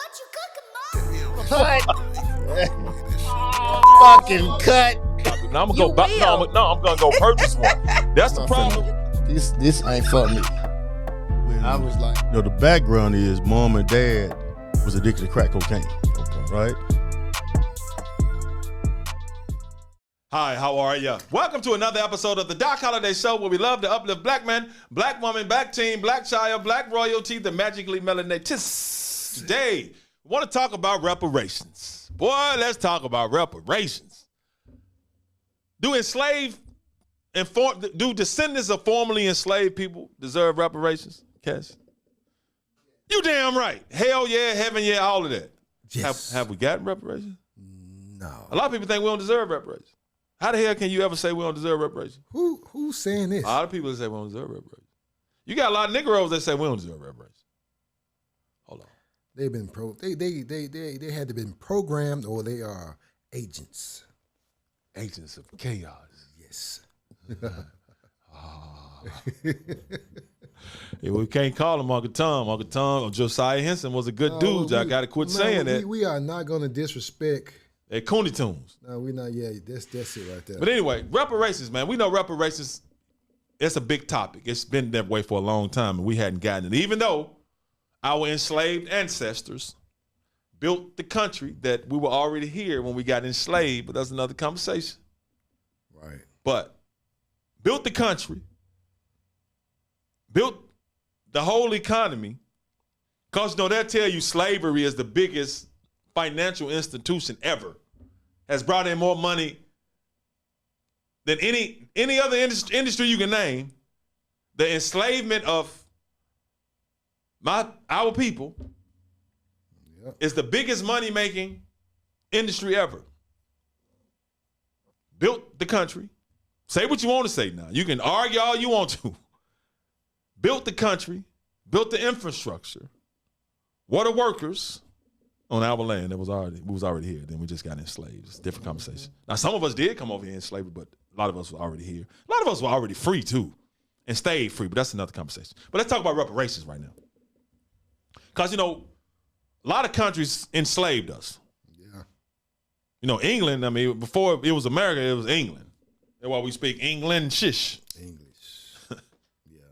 What you cooking, Mom? Fucking cut. Now I'm gonna go. I'm gonna go purchase one. That's the problem. This ain't for me. I was like, the background is mom and dad was addicted to crack cocaine. Right? Hi, how are ya? Welcome to another episode of the Doc Holliday Show, where we love to uplift black men, black woman, black teen, black child, black royalty, the magically Melanateds. Today, we want to talk about reparations. Boy, let's talk about reparations. Do descendants of formerly enslaved people deserve reparations? Cash? You damn right. Hell yeah, heaven yeah, all of that. Yes. Have we gotten reparations? No. A lot of people think we don't deserve reparations. How the hell can you ever say we don't deserve reparations? Who's saying this? A lot of people that say we don't deserve reparations. You got a lot of Negroes that say we don't deserve reparations. Hold on. They've been they had to been programmed, or they are agents. Agents of chaos. Yes. Yeah, we can't call him Uncle Tom. Uncle Tom or Josiah Henson was a good dude. I got to quit saying that. We are not going to disrespect. At Cooney Tunes. No, we're not. Yeah, that's it right there. But anyway, reparations, man. We know reparations, it's a big topic. It's been that way for a long time, and we hadn't gotten it. Even though our enslaved ancestors built the country that we were already here when we got enslaved, but that's another conversation. Right. But built the country, built the whole economy, because they'll tell you slavery is the biggest financial institution ever. Has brought in more money than any other industry you can name. The enslavement of our people is the biggest money-making industry ever. Built the country. Say what you want to say now. You can argue all you want to. Built the country, built the infrastructure. What are workers on our land that we was already here? Then we just got enslaved. It's a different conversation. Now, some of us did come over here enslaved, but a lot of us were already here. A lot of us were already free too, and stayed free. But that's another conversation. But let's talk about reparations right now, because a lot of countries enslaved us. Yeah. England. I mean, before it was America, it was England. That's why we speak England shish. English. Yeah.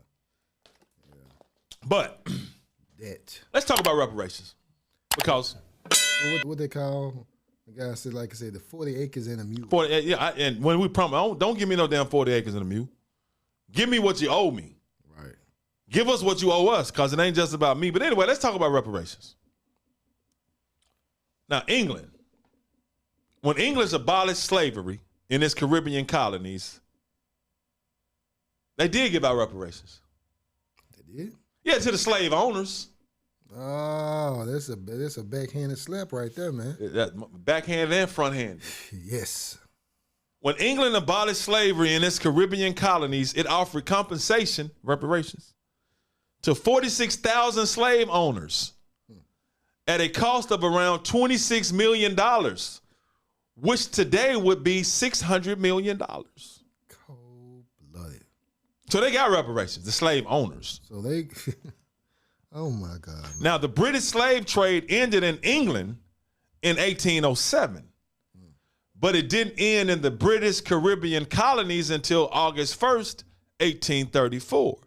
But let's talk about reparations, because what they call the guy said, like I said, the 40 acres and a mule. 40, yeah. And when we promise, don't give me no damn 40 acres and a mule. Give me what you owe me. Right. Give us what you owe us, because it ain't just about me. But anyway, let's talk about reparations. Now, England, when English abolished slavery in its Caribbean colonies, they did give out reparations. They did? Yeah, to the slave owners. Oh, that's a backhanded slap right there, man. Backhand and front hand. Yes. When England abolished slavery in its Caribbean colonies, it offered compensation, reparations, to 46,000 slave owners at a cost of around $26 million, which today would be $600 million. Cold-blooded. So they got reparations, the slave owners. So they, oh my God. Man. Now, the British slave trade ended in England in 1807, but it didn't end in the British Caribbean colonies until August 1st, 1834.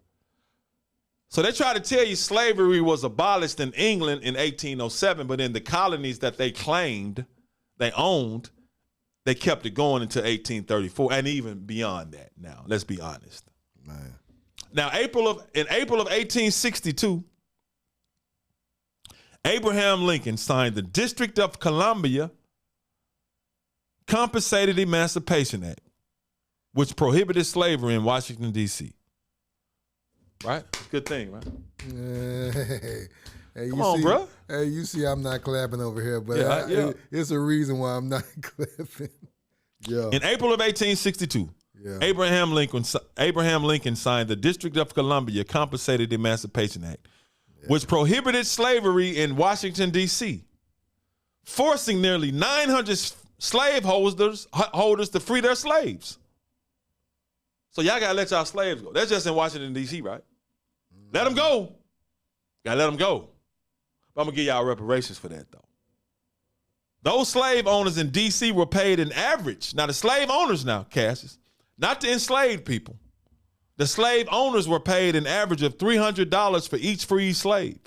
So they try to tell you slavery was abolished in England in 1807, but in the colonies that they claimed they owned, they kept it going until 1834 and even beyond that. Now, let's be honest. Man. Now, in April of 1862, Abraham Lincoln signed the District of Columbia Compensated Emancipation Act, which prohibited slavery in Washington, D.C. Right? Good thing, right? Hey, Come on, bro. Hey, you see I'm not clapping over here, but it's a reason why I'm not clapping. Yeah. In April of 1862, Abraham Lincoln signed the District of Columbia Compensated Emancipation Act, which prohibited slavery in Washington, D.C., forcing nearly 900 slave holders to free their slaves. So y'all got to let y'all slaves go. That's just in Washington, D.C., right? Let them go. Got to let them go. But I'm going to give y'all reparations for that, though. Those slave owners in D.C. were paid an average. Now, the slave owners now, Cassius, not the enslaved people. The slave owners were paid an average of $300 for each freed slave,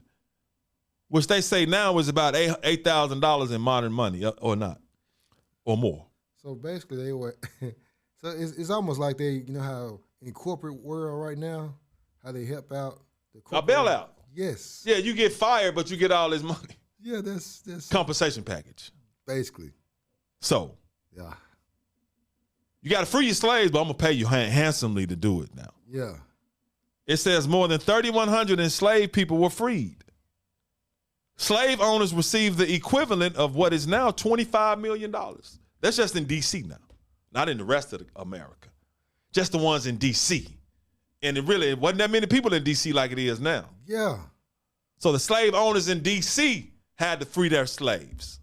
which they say now is about $8,000 in modern money, or not, or more. So basically, they were. So it's almost like they, you know how in corporate world right now, how they help out the corporate. A bailout. Yes. Yeah, you get fired, but you get all this money. Yeah, that's Compensation package. basically. So. Yeah. You got to free your slaves, but I'm going to pay you handsomely to do it now. Yeah. It says more than 3,100 enslaved people were freed. Slave owners received the equivalent of what is now $25 million. That's just in D.C. now, not in the rest of America. Just the ones in D.C. And it wasn't that many people in D.C. like it is now. Yeah. So the slave owners in D.C. had to free their slaves.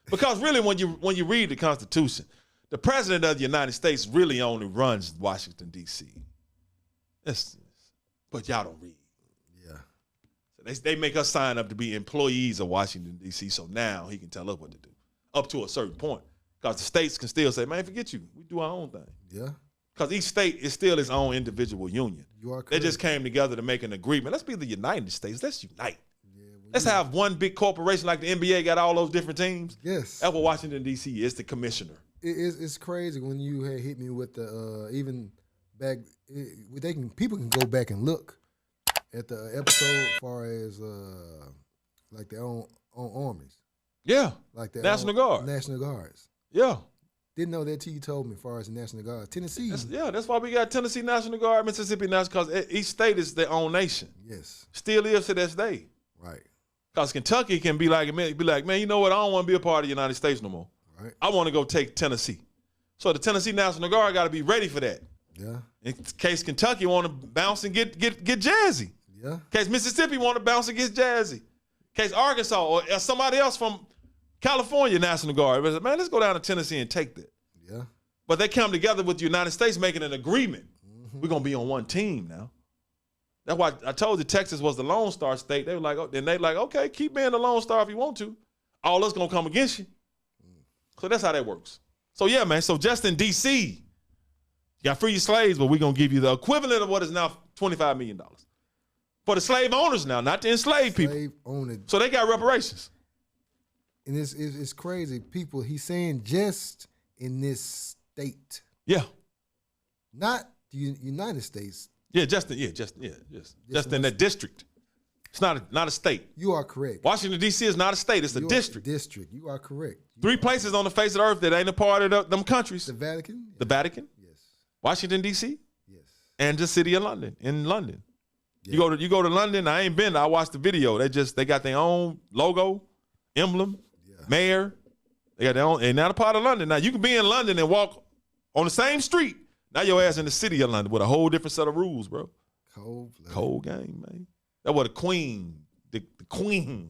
Because really, when you read the Constitution, the president of the United States really only runs Washington, D.C. But y'all don't read. Yeah. So they make us sign up to be employees of Washington, D.C., so now he can tell us what to do, up to a certain point. Because the states can still say, man, forget you. We do our own thing. Yeah. Because each state is still its own individual union. You are correct. They just came together to make an agreement. Let's be the United States. Let's unite. Yeah, Let's have one big corporation like the NBA got all those different teams. Yes. That's what Washington, D.C. is, the commissioner. It's crazy when you had hit me with the even back. People can go back and look at the episode as far as like their own armies. Yeah, like the National Guard. National Guards. Yeah, didn't know that till you told me. As far as the National Guard, Tennessee. That's why we got Tennessee National Guard, Mississippi National, because each state is their own nation. Yes, still is to this day. Right. Because Kentucky can be like, man, you know what? I don't want to be a part of the United States no more. Right. I want to go take Tennessee. So the Tennessee National Guard got to be ready for that. Yeah. In case Kentucky want to bounce and get jazzy. Yeah. In case Mississippi want to bounce and get jazzy. In case Arkansas or somebody else from California National Guard, man, let's go down to Tennessee and take that. Yeah. But they come together with the United States making an agreement. Mm-hmm. We're going to be on one team now. That's why I told you Texas was the Lone Star state. They were like, okay, keep being the Lone Star if you want to. All us going to come against you. So that's how that works. So yeah, man. So just in D.C., you got free your slaves, but we're going to give you the equivalent of what is now $25 million. For the slave owners now, not the enslaved people. Slave owners. So they got reparations. And it's crazy. People, he's saying just in this state. Yeah. Not the United States. Yeah, just in that district. It's not a state. You are correct. Washington, D.C. is not a state. It's a district. District. You are correct. 3 places on the face of the earth that ain't a part of them countries. The Vatican? The Vatican. Yes. Washington, D.C. Yes. And the city of London, in London. Yeah. You go to London, I ain't been. I watched the video. They got their own logo, emblem, mayor. They got their own, and not a part of London. Now, you can be in London and walk on the same street. Now your ass in the city of London with a whole different set of rules, bro. Cold game, man. That's what the queen,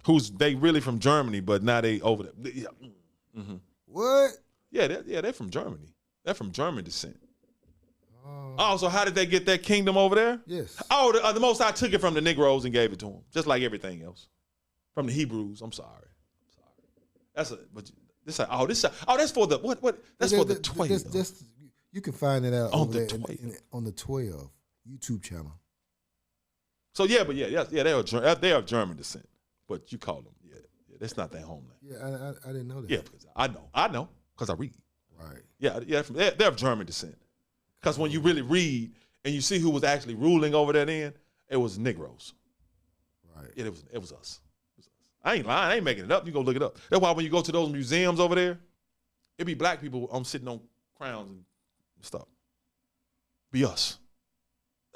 who's they really from Germany, but now they over there. Yeah. Mm-hmm. What? Yeah, they're from Germany. They're from German descent. Oh, so how did they get that kingdom over there? Yes. Oh, the Most High took it from the Negroes and gave it to them, just like everything else. From the Hebrews. I'm sorry. That's for the what? That's for the 12. You can find it out on the 12. On the 12 YouTube channel. So they are German descent, but you call them that's not their homeland. Yeah, I didn't know that. Yeah, because I know because I read. Right. Yeah, they're of German descent. Because when you really read and you see who was actually ruling over that end, it was Negroes. Right. Yeah, it was us. I ain't lying. I ain't making it up. You go look it up. That's why when you go to those museums over there, it be black people sitting on crowns and stuff. Be us.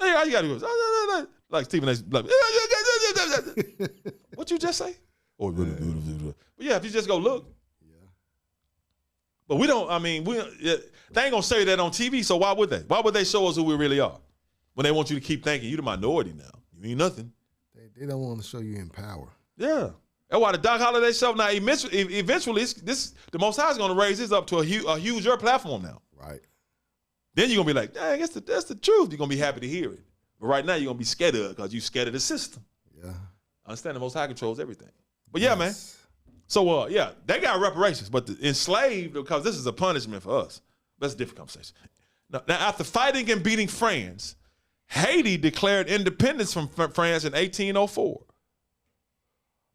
Hey, all you got to do like Stephen A. Like, what you just say? Oh, but yeah, if you just go look. Yeah. But we don't. I mean, they ain't gonna say that on TV. So why would they? Why would they show us who we really are when they want you to keep thinking you the minority now? You ain't nothing. They don't want to show you in power. Yeah. That's why the Doc Holliday show now eventually the Most High is going to raise this up to a huger platform now. Right. Then you're going to be like, dang, that's the truth. You're going to be happy to hear it. But right now you're going to be scared of it because you're scared of the system. Understand the Most High controls everything. But yeah, man. So, yeah, they got reparations, but the enslaved, because this is a punishment for us. That's a different conversation. Now, after fighting and beating France, Haiti declared independence from France in 1804.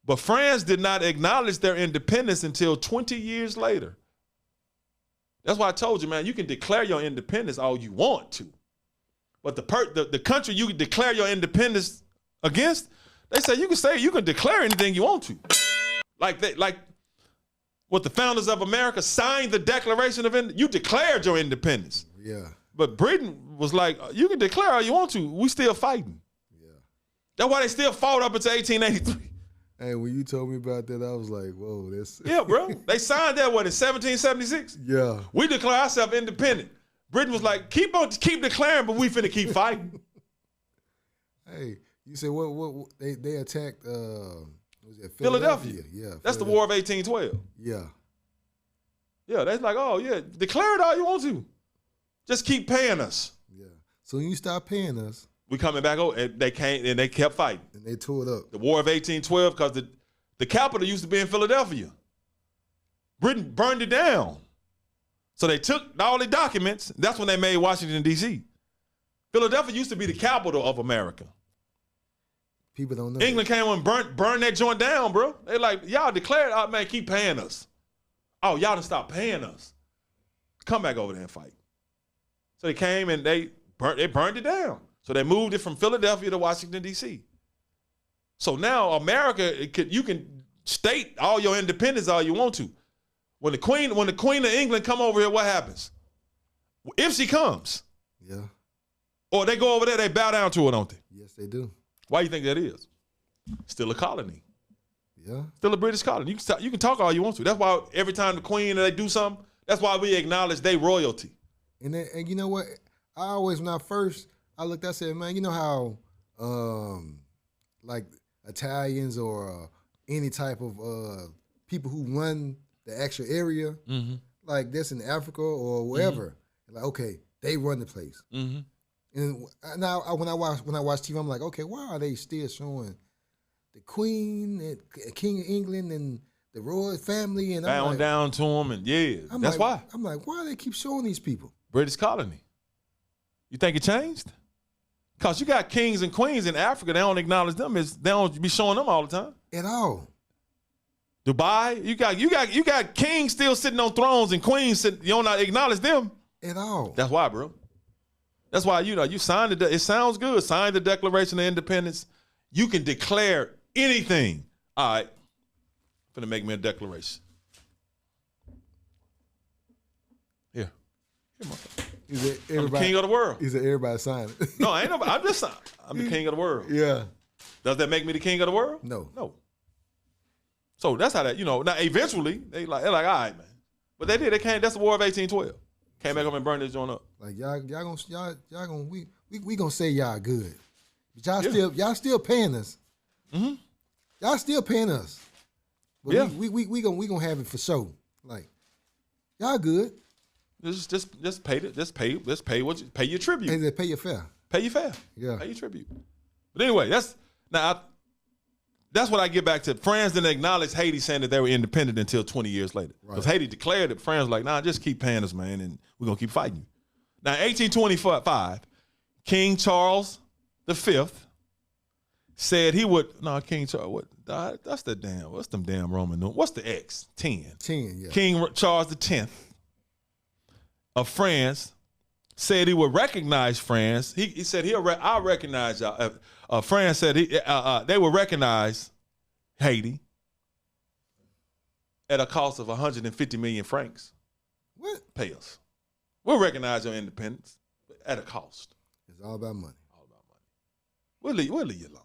But France did not acknowledge their independence until 20 years later. That's why I told you, man, you can declare your independence all you want to. But the country you can declare your independence against, they say you can declare anything you want to. Like what the founders of America signed the Declaration of Independence. You declared your independence. Yeah. But Britain was like, you can declare all you want to. We still fighting. Yeah. That's why they still fought up until 1883. Hey, when you told me about that, I was like, whoa, that's... Yeah, bro. They signed that, in 1776? Yeah. We declare ourselves independent. Britain was like, keep declaring, but we finna keep fighting. Hey, you said what they attacked was it Philadelphia. Yeah. That's the War of 1812. Yeah. Yeah, that's like, oh yeah, declare it all you want to. Just keep paying us. Yeah. So when you stop paying us, we coming back over, and they came and they kept fighting. And they tore it up. The War of 1812, because the capital used to be in Philadelphia. Britain burned it down. So they took all the documents. That's when they made Washington, D.C. Philadelphia used to be the capital of America. People don't know. England came and burned that joint down, bro. They like, y'all declared, oh, man, keep paying us. Oh, y'all done stop paying us. Come back over there and fight. So they came and they burned it down. So they moved it from Philadelphia to Washington, D.C. So now America, you can state all your independence all you want to. When the Queen of England come over here, what happens? If she comes. Yeah. Or they go over there, they bow down to her, don't they? Yes, they do. Why do you think that is? Still a colony. Yeah. Still a British colony. You can talk all you want to. That's why every time the Queen they do something, that's why we acknowledge their royalty. And you know what? I looked, I said, man, you know how like Italians or any type of people who run the actual area, like this in Africa or wherever, like, okay, they run the place. And now when I watch TV, I'm like, okay, why are they still showing the Queen and King of England and the royal family and bowing down to them, and that's why. I'm like, why do they keep showing these people? British colony. You think it changed? Because you got kings and queens in Africa, they don't acknowledge them. They don't be showing them all the time. At all. Dubai, you got kings still sitting on thrones and queens you don't not acknowledge them. At all. That's why, bro. That's why, you signed it sounds good. Sign the Declaration of Independence. You can declare anything. All right. Finna make me a declaration. Here. I'm the king of the world. He said everybody sign it. No, I ain't nobody. I'm just signing. I'm the king of the world. Yeah. Does that make me the king of the world? No. So that's how that, now eventually, they like, all right, man. But they did. They came, that's the War of 1812. Came back up and burned this joint up. Like y'all gonna we gonna say y'all good. But y'all still paying us. Y'all still paying us. But we gonna have it for sure. Like, y'all good. Just pay your tribute. And pay your fare. Pay your fare. Yeah. Pay your tribute. But anyway, that's what I get back to. France didn't acknowledge Haiti saying that they were independent until 20 years later. Because Haiti declared it. France was like, nah, just keep paying us, man, and we're going to keep fighting you. Now, 1825, King Charles V said he would, King Charles, that's the damn, what's them damn Roman numerals? What's the X? 10. 10, yeah. King Charles X of France said he would recognize France. He said, I'll recognize y'all. France said they would recognize Haiti at a cost of 150 million francs. What? Pay us. We'll recognize your independence at a cost. It's all about money. All about money. We'll leave you alone.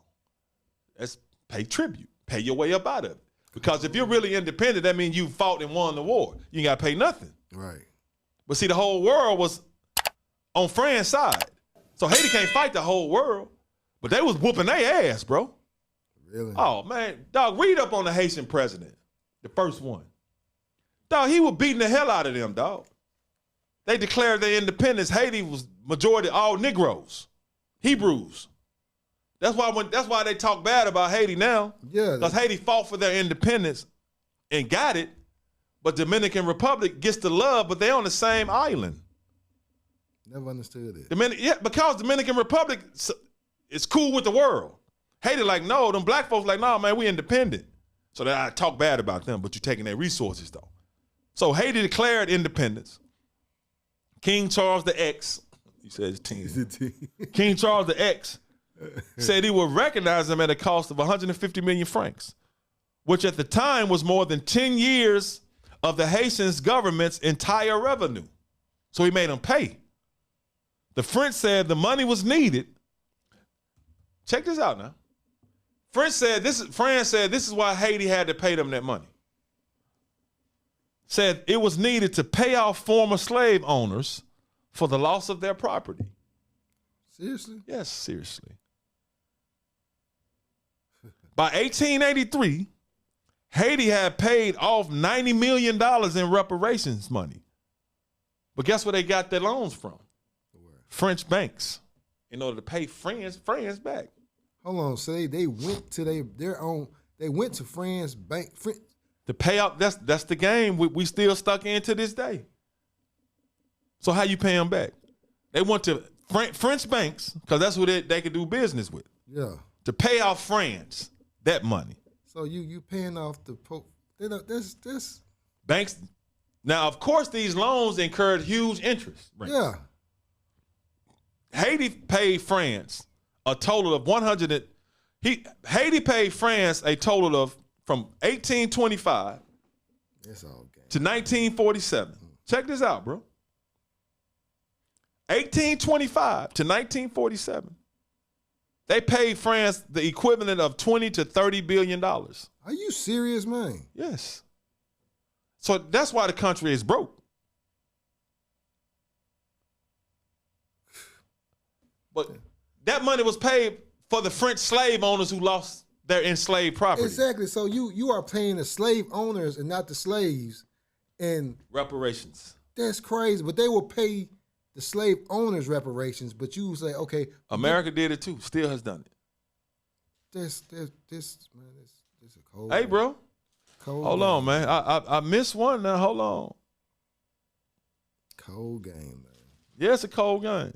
Let's pay tribute. Pay your way up out of it. Because if you're really independent, that means you fought and won the war. You ain't got to pay nothing. Right. But see, the whole world was on France's side. So Haiti can't fight the whole world. But they was whooping their ass, bro. Really? Oh, man. Dog, read up on the Haitian president, the first one. Dog, he was beating the hell out of them, dog. They declared their independence. Haiti was majority all Negroes, Hebrews. That's why they talk bad about Haiti now. Yeah. Because Haiti fought for their independence and got it, but Dominican Republic gets the love, but they're on the same island. Never understood it. Because Dominican Republic is cool with the world. Haiti like, no, them black folks like, no, man, we independent. So I talk bad about them, but you're taking their resources, though. So Haiti declared independence. King Charles the X, he says King Charles the X said he would recognize them at a cost of 150 million francs, which at the time was more than 10 years of the Haitian government's entire revenue. So he made them pay. The French said the money was needed. Check this out now. France said this is why Haiti had to pay them that money. Said it was needed to pay off former slave owners for the loss of their property. Seriously? Yes, seriously. By 1883, Haiti had paid off $90 million in reparations money. But guess where they got their loans from? Where? French banks, in order to pay France back. Hold on, so they went to their own. They went to France bank. To pay out. That's the game we still stuck in to this day. So how you pay them back? They went to French banks because that's who they could do business with. Yeah. To pay off France that money. So you paying off the this banks. Now, of course, these loans incurred huge interest rates. Yeah. Haiti paid France a total of Haiti paid France a total of from 1825 to 1947. Check this out, bro. 1825 to 1947. They paid France the equivalent of $20 to $30 billion. Are you serious, man? Yes. So that's why the country is broke. But that money was paid for the French slave owners who lost their enslaved property. Exactly. So you are paying the slave owners and not the slaves. And reparations. That's crazy. But they will pay the slave owners reparations, but you say, okay. America did it too. Still has done it. This a cold. Hey, bro. Cold Hold game. on, man. I missed one now. Hold on. Cold game, man. Yeah, it's a cold game.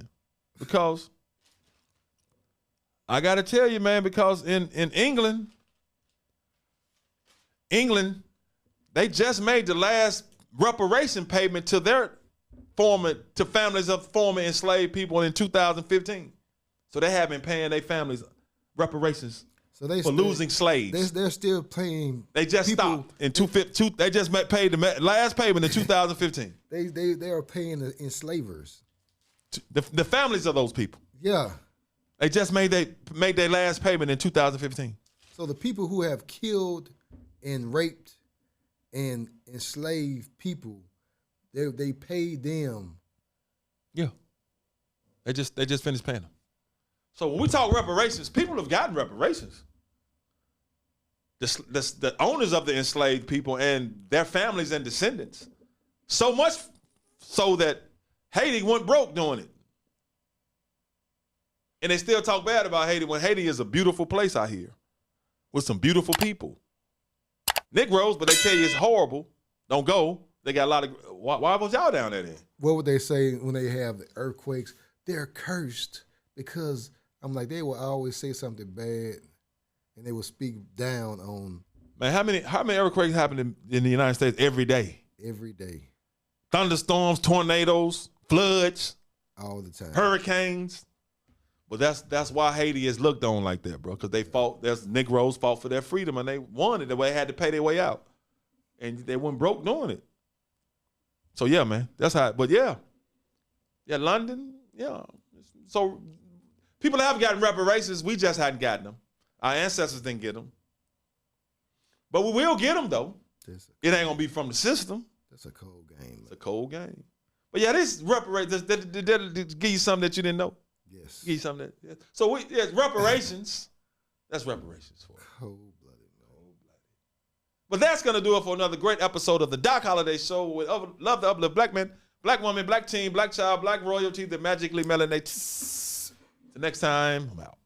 Because I got to tell you, man, because in England, they just made the last reparation payment to families of former enslaved people in 2015. So they have been paying their families reparations for losing slaves. They're still paying. They just stopped in 2015. They just paid the last payment in 2015. They are paying the enslavers. The families of those people. Yeah. They just made their last payment in 2015. So the people who have killed and raped and enslaved people, they paid them. Yeah. They just finished paying them. So when we talk reparations, people have gotten reparations. The owners of the enslaved people and their families and descendants. So much so that Haiti went broke doing it. And they still talk bad about Haiti when Haiti is a beautiful place out here with some beautiful people. Negroes, but they tell you it's horrible. Don't go. They got a lot of, why was y'all down there then? What would they say when they have the earthquakes? They're cursed because I'm like, they will always say something bad and they will speak down on. Man, how many earthquakes happen in the United States every day? Every day. Thunderstorms, tornadoes, floods. All the time. Hurricanes. But that's why Haiti is looked on like that, bro, because there's Negroes fought for their freedom and they won it. They had to pay their way out. And they went broke doing it. So yeah, man, that's how, but yeah, London, yeah. So people have gotten reparations, we just hadn't gotten them. Our ancestors didn't get them. But we will get them, though. It ain't gonna be from the system. That's a cold game. It's a cold game. But yeah, this reparations, that give you something that you didn't know. Yes. Give you something that, yeah. So reparations, that's reparations for it. Cold-blooded. But that's going to do it for another great episode of the Doc Holliday Show with love to uplift black men, black woman, black teen, black child, black royalty, the magically melanated. Till next time, I'm out.